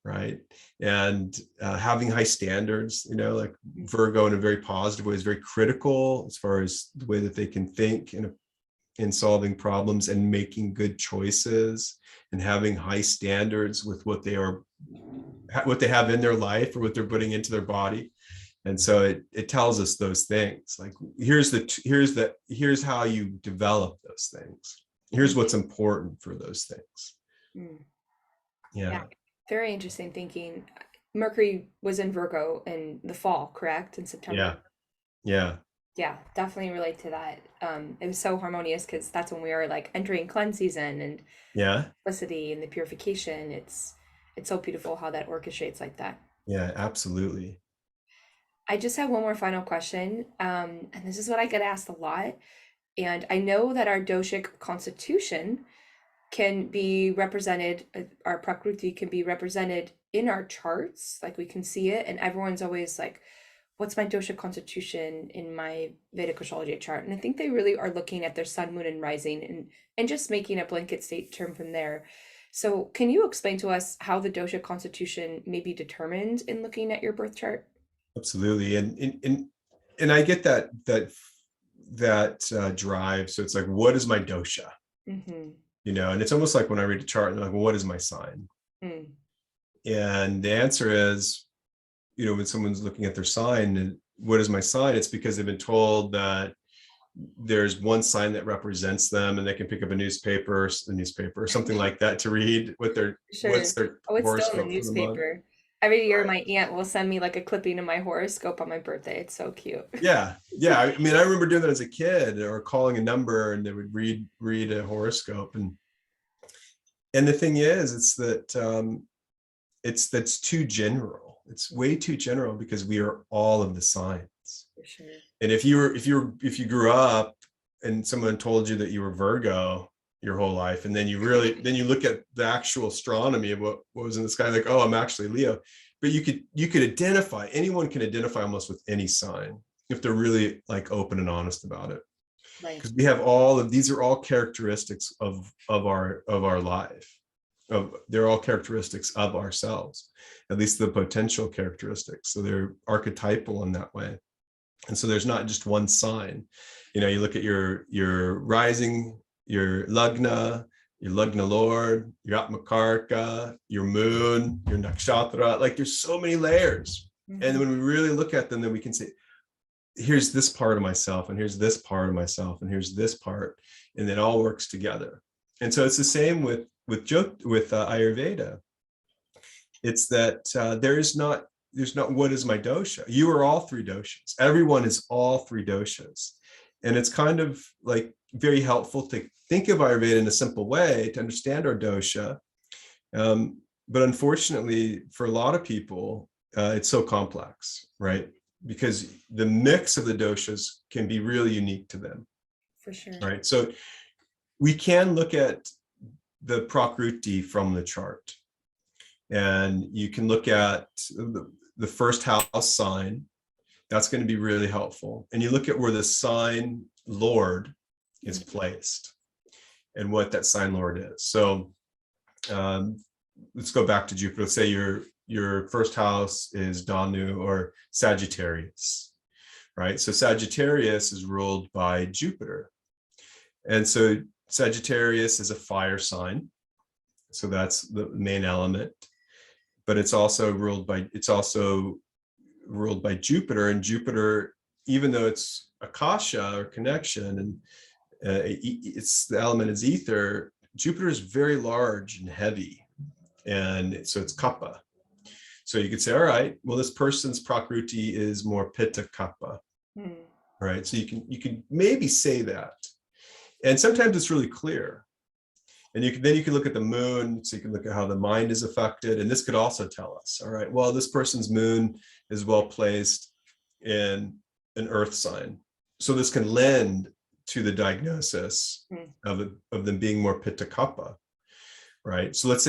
right? And having high standards, like mm, Virgo in a very positive way is very critical as far as the way that they can think in solving problems and making good choices, and having high standards with what they have in their life or what they're putting into their body. And so it tells us those things, like here's how you develop those things, here's mm, what's important for those things. mm. Yeah, Yeah. very interesting thinking. Mercury was in Virgo in the fall, correct? In Yeah. September. Yeah. Yeah, definitely relate to that. It was so harmonious because that's when we are like entering cleanse season and Yeah. simplicity and the purification. It's so beautiful how that orchestrates like that. Yeah, absolutely. I just have one more final question, and this is what I get asked a lot. And I know that our doshic constitution can be represented, our prakriti can be represented in our charts, like we can see it, and everyone's always like, what's my dosha constitution in my Vedic astrology chart? And I think they really are looking at their sun, moon, and rising and just making a blanket state term from there. So can you explain to us how the dosha constitution may be determined in looking at your birth chart? Absolutely. And I get that drive. So it's like, what is my dosha? Mm-hmm. And it's almost like when I read a chart and I'm like, well, what is my sign? Mm, And the answer is, when someone's looking at their sign and what is my sign, it's because they've been told that there's one sign that represents them, and they can pick up a newspaper or something like that to read sure. what's their Oh, it's still in the horoscope for the month. newspaper. Every year, Right. my aunt will send me like a clipping of my horoscope on my birthday. It's so cute. Yeah. Yeah. I mean, I remember doing that as a kid, or calling a number and they would read a horoscope. And the thing is, that's too general. It's way too general because we are all of the signs. For sure. And if you grew up and someone told you that you were Virgo your whole life, and then you look at the actual astronomy of what was in the sky, like, oh, I'm actually Leo. But you could identify, anyone can identify almost with any sign if they're really like open and honest about it. Right. Because we have these are all characteristics of our life. They're all characteristics of ourselves, at least the potential characteristics. So they're archetypal in that way. And so there's not just one sign. You look at your rising, your lagna lord, your atmakarka, your moon, your nakshatra. Like, there's so many layers. And Mm-hmm. when we really look at them, then we can say, here's this part of myself, and here's this part of myself, and here's this part, and it all works together. And so it's the same with Ayurveda. It's that there is not there's not what is my dosha. You are all three doshas. Everyone is all three doshas. And it's kind of like very helpful to think of Ayurveda in a simple way to understand our dosha. But unfortunately, for a lot of people, it's so complex, right? Because the mix of the doshas can be really unique to them, For sure. right? So we can look at the Prakruti from the chart, and you can look at the first house sign. That's going to be really helpful. And you look at where the sign Lord is placed and what that sign Lord is. So let's go back to Jupiter. Let's say your first house is Danu or Sagittarius, right? So Sagittarius is ruled by Jupiter. And so Sagittarius is a fire sign. So that's the main element. But it's also ruled by Jupiter, and Jupiter, even though it's akasha or connection, and it's the element is ether, Jupiter is very large and heavy, and so it's kapha. So you could say, all right, well, this person's prakruti is more pitta kapha, right? So you can maybe say that, and sometimes it's really clear. And then you can look at the moon, so you can look at how the mind is affected. And this could also tell us, all right, well, this person's moon is well placed in an earth sign. So this can lend to the diagnosis of them being more pitta kapha, right? So let's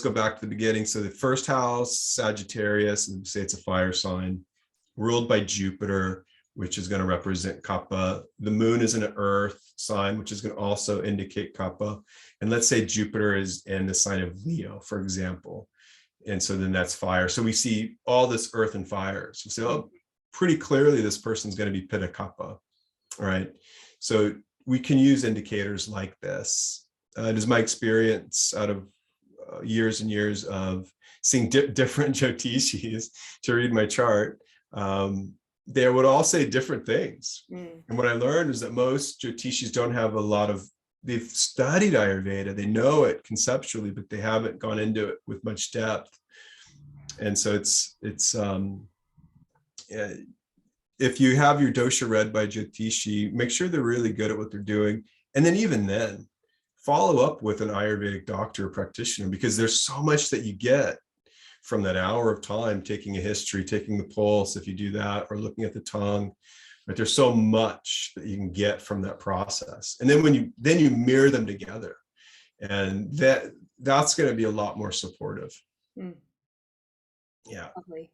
go back to the beginning. So the first house, Sagittarius, and say it's a fire sign, ruled by Jupiter, which is going to represent kapha. The moon is an earth sign, which is going to also indicate kapha. And let's say Jupiter is in the sign of Leo, for example. And so then that's fire. So we see all this earth and fire. So we say, oh, pretty clearly this person's going to be pitta kapha, right? So we can use indicators like this. It is my experience out of years and years of seeing different Jyotishis to read my chart. They would all say different things. And what I learned is that most Jyotishis don't have they've studied Ayurveda, they know it conceptually, but they haven't gone into it with much depth. And so if you have your dosha read by Jyotishi, make sure they're really good at what they're doing. And then even then, follow up with an Ayurvedic doctor or practitioner, because there's so much that you get from that hour of time, taking a history, taking the pulse, if you do that, or looking at the tongue, right? There's so much that you can get from that process. And then when you mirror them together, and that's going to be a lot more supportive. Yeah. Lovely.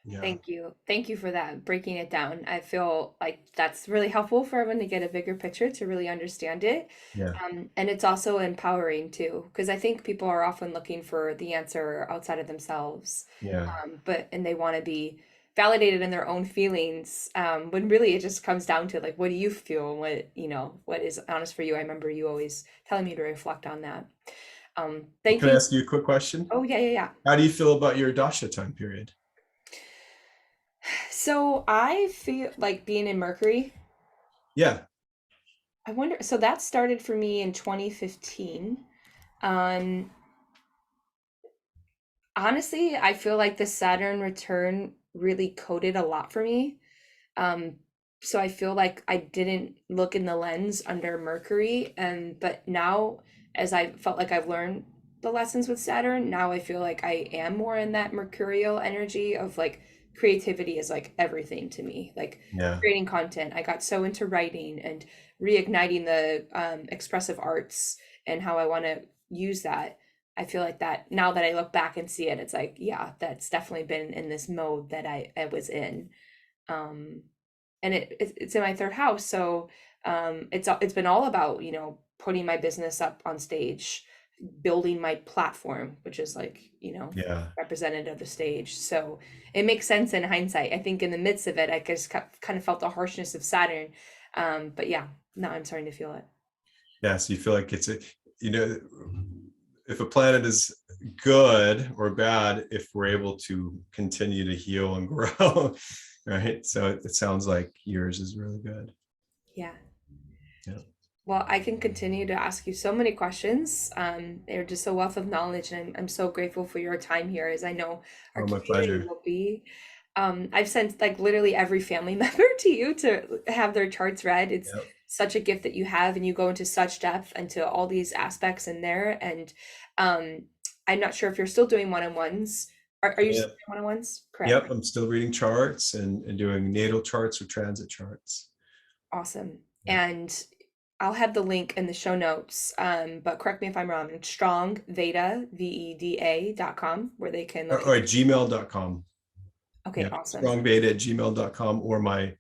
Yeah. Thank you for that, breaking it down. I feel like that's really helpful for everyone to get a bigger picture, to really understand it. Yeah. And it's also empowering too, because I think people are often looking for the answer outside of themselves. Yeah. And they want to be validated in their own feelings. When really it just comes down to like, what do you feel? What is honest for you? I remember you always telling me to reflect on that. Thank Can you. I ask you a quick question? Oh, yeah. How do you feel about your Dasha time period? So I feel like being in Mercury. Yeah. I wonder, so that started for me in 2015. Um, Honestly, I feel like the Saturn return really coded a lot for me. Um, so I feel like I didn't look in the lens under Mercury, but now as I felt like I've learned the lessons with Saturn, now I feel like I am more in that mercurial energy of like creativity is like everything to me, like Yeah. creating content. I got so into writing and reigniting the expressive arts and how I want to use that. I feel like that now that I look back and see it, it's like, yeah, that's definitely been in this mode that I was in. Um, and it's in my third house, so it's been all about putting my business up on stage, building my platform, which is like Yeah. representative of the stage. So it makes sense in hindsight. I think in the midst of it, I just kind of felt the harshness of Saturn, but yeah, now I'm starting to feel it. Yeah. So you feel like it's if a planet is good or bad, if we're able to continue to heal and grow, right? So it sounds like yours is really good. Yeah. Yeah. Well, I can continue to ask you so many questions. They're just a wealth of knowledge, and I'm so grateful for your time here, as I know our Oh, my community pleasure. will be. I've sent like literally every family member to you to have their charts read. It's Yep. such a gift that you have, and you go into such depth into all these aspects in there. And um, I'm not sure if you're still doing one-on-ones. Are you still Yep. doing one-on-ones? Correct. Yep. I'm still reading charts and doing natal charts or transit charts. Awesome. Yeah. And I'll have the link in the show notes. But correct me if I'm wrong. It's strongveda, VEDA.com, where they can look at. Or at gmail.com. Okay, Yeah. awesome. Strongbeta@gmail.com, or my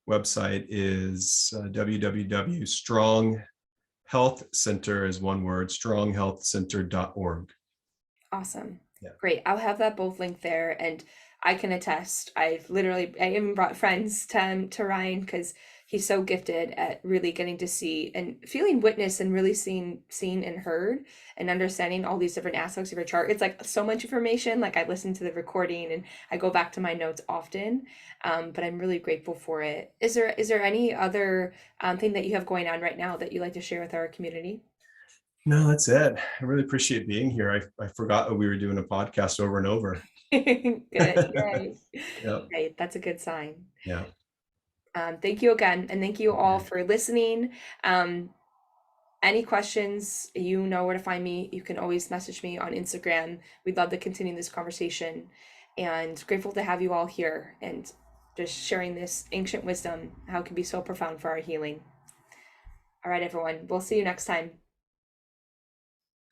website is www.stronghealthcenter is one word, stronghealthcenter.org. Awesome. Yeah. Great. I'll have that both linked there, and I can attest. I even brought friends to Ryan because he's so gifted at really getting to see and feeling witness and really seen and heard and understanding all these different aspects of your chart. It's like so much information. Like I listen to the recording and I go back to my notes often, but I'm really grateful for it. Is there any other thing that you have going on right now that you'd like to share with our community? No, that's it. I really appreciate being here. I forgot that we were doing a podcast over and over. Good. Yay. Yeah. Right. That's a good sign. Yeah. Thank you again, and thank you all Okay. for listening. Um, any questions, you know where to find me. You can always message me on Instagram. We'd love to continue this conversation, and grateful to have you all here and just sharing this ancient wisdom, how it can be so profound for our healing. All right, everyone. We'll see you next time.